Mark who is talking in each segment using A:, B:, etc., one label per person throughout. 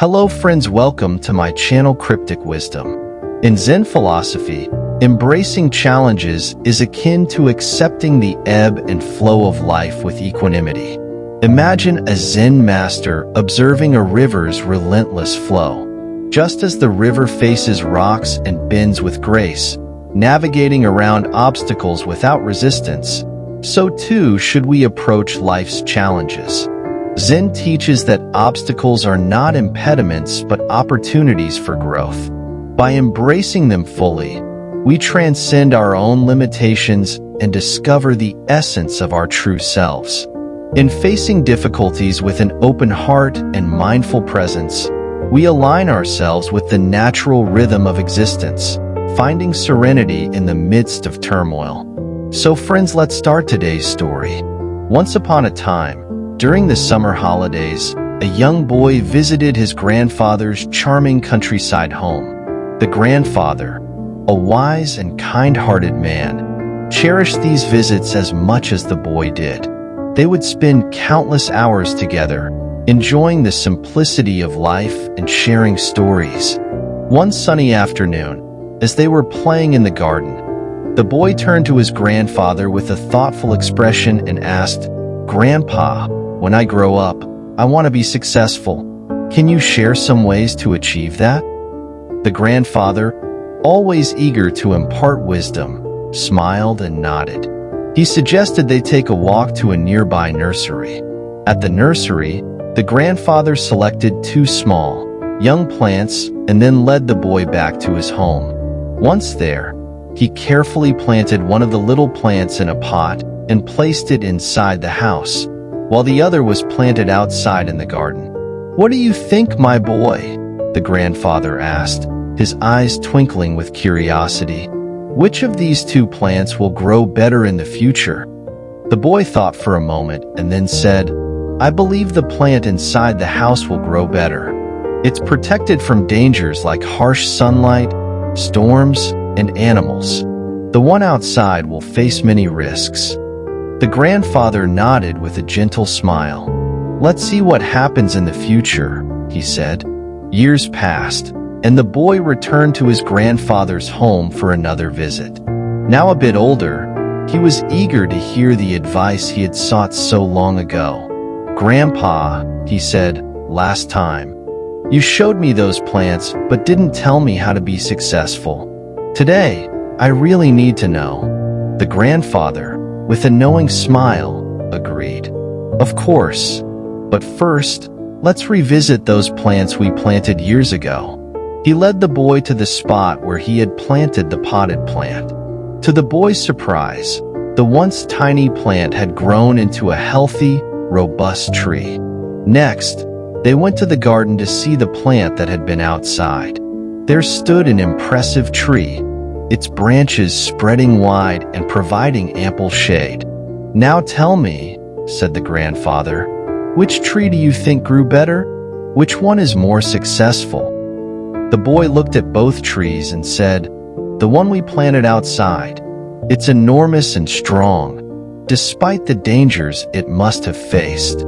A: Hello friends, welcome to my channel Cryptic Wisdom. In Zen philosophy, embracing challenges is akin to accepting the ebb and flow of life with equanimity. Imagine a Zen master observing a river's relentless flow. Just as the river faces rocks and bends with grace, navigating around obstacles without resistance, so too should we approach life's challenges. Zen teaches that obstacles are not impediments but opportunities for growth. By embracing them fully, we transcend our own limitations and discover the essence of our true selves. In facing difficulties with an open heart and mindful presence, we align ourselves with the natural rhythm of existence, finding serenity in the midst of turmoil. So friends, let's start today's story. Once upon a time, during the summer holidays, a young boy visited his grandfather's charming countryside home. The grandfather, a wise and kind-hearted man, cherished these visits as much as the boy did. They would spend countless hours together, enjoying the simplicity of life and sharing stories. One sunny afternoon, as they were playing in the garden, the boy turned to his grandfather with a thoughtful expression and asked, "Grandpa, when I grow up, I want to be successful. Can you share some ways to achieve that?" The grandfather, always eager to impart wisdom, smiled and nodded. He suggested they take a walk to a nearby nursery. At the nursery, the grandfather selected two small, young plants and then led the boy back to his home. Once there, he carefully planted one of the little plants in a pot and placed it inside the house, while the other was planted outside in the garden. "What do you think, my boy?" the grandfather asked, his eyes twinkling with curiosity. "Which of these two plants will grow better in the future?" The boy thought for a moment and then said, "I believe the plant inside the house will grow better. It's protected from dangers like harsh sunlight, storms, and animals. The one outside will face many risks." The grandfather nodded with a gentle smile. "Let's see what happens in the future," he said. Years passed, and the boy returned to his grandfather's home for another visit. Now a bit older, he was eager to hear the advice he had sought so long ago. "Grandpa," he said, "last time, you showed me those plants but didn't tell me how to be successful. Today, I really need to know." The grandfather, with a knowing smile, agreed. "Of course, but first, let's revisit those plants we planted years ago." He led the boy to the spot where he had planted the potted plant. To the boy's surprise, the once tiny plant had grown into a healthy, robust tree. Next, they went to the garden to see the plant that had been outside. There stood an impressive tree, its branches spreading wide and providing ample shade. "Now tell me," said the grandfather, "which tree do you think grew better? Which one is more successful?" The boy looked at both trees and said, "The one we planted outside. It's enormous and strong, despite the dangers it must have faced."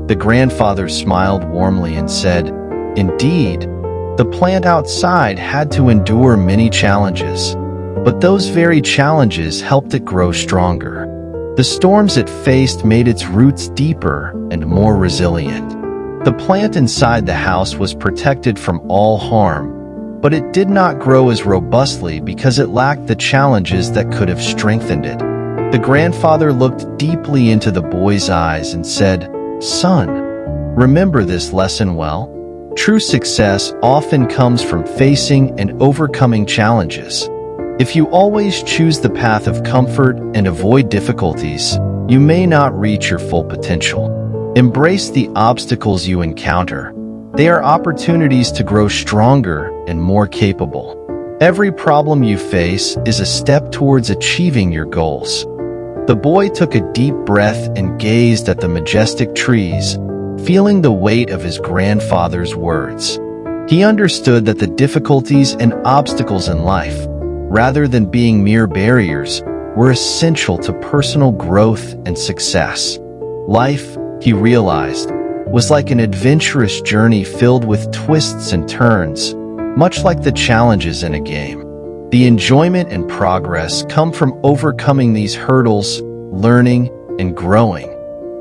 A: The grandfather smiled warmly and said, "Indeed, the plant outside had to endure many challenges, but those very challenges helped it grow stronger. The storms it faced made its roots deeper and more resilient. The plant inside the house was protected from all harm, but it did not grow as robustly because it lacked the challenges that could have strengthened it." The grandfather looked deeply into the boy's eyes and said, "Son, remember this lesson well. True success often comes from facing and overcoming challenges. If you always choose the path of comfort and avoid difficulties, you may not reach your full potential. Embrace the obstacles you encounter. They are opportunities to grow stronger and more capable. Every problem you face is a step towards achieving your goals." The boy took a deep breath and gazed at the majestic trees, feeling the weight of his grandfather's words. He understood that the difficulties and obstacles in life, rather than being mere barriers, were essential to personal growth and success. Life, he realized, was like an adventurous journey filled with twists and turns, much like the challenges in a game. The enjoyment and progress come from overcoming these hurdles, learning, and growing.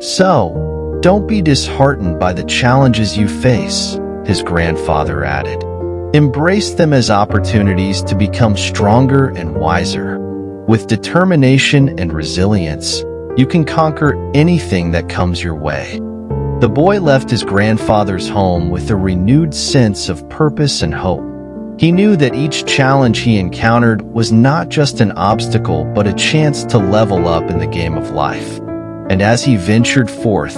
A: So, don't be disheartened by the challenges you face, his grandfather added. Embrace them as opportunities to become stronger and wiser. With determination and resilience, you can conquer anything that comes your way. The boy left his grandfather's home with a renewed sense of purpose and hope. He knew that each challenge he encountered was not just an obstacle but a chance to level up in the game of life. And as he ventured forth,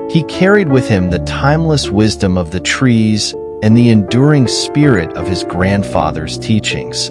A: he carried with him the timeless wisdom of the trees and the enduring spirit of his grandfather's teachings.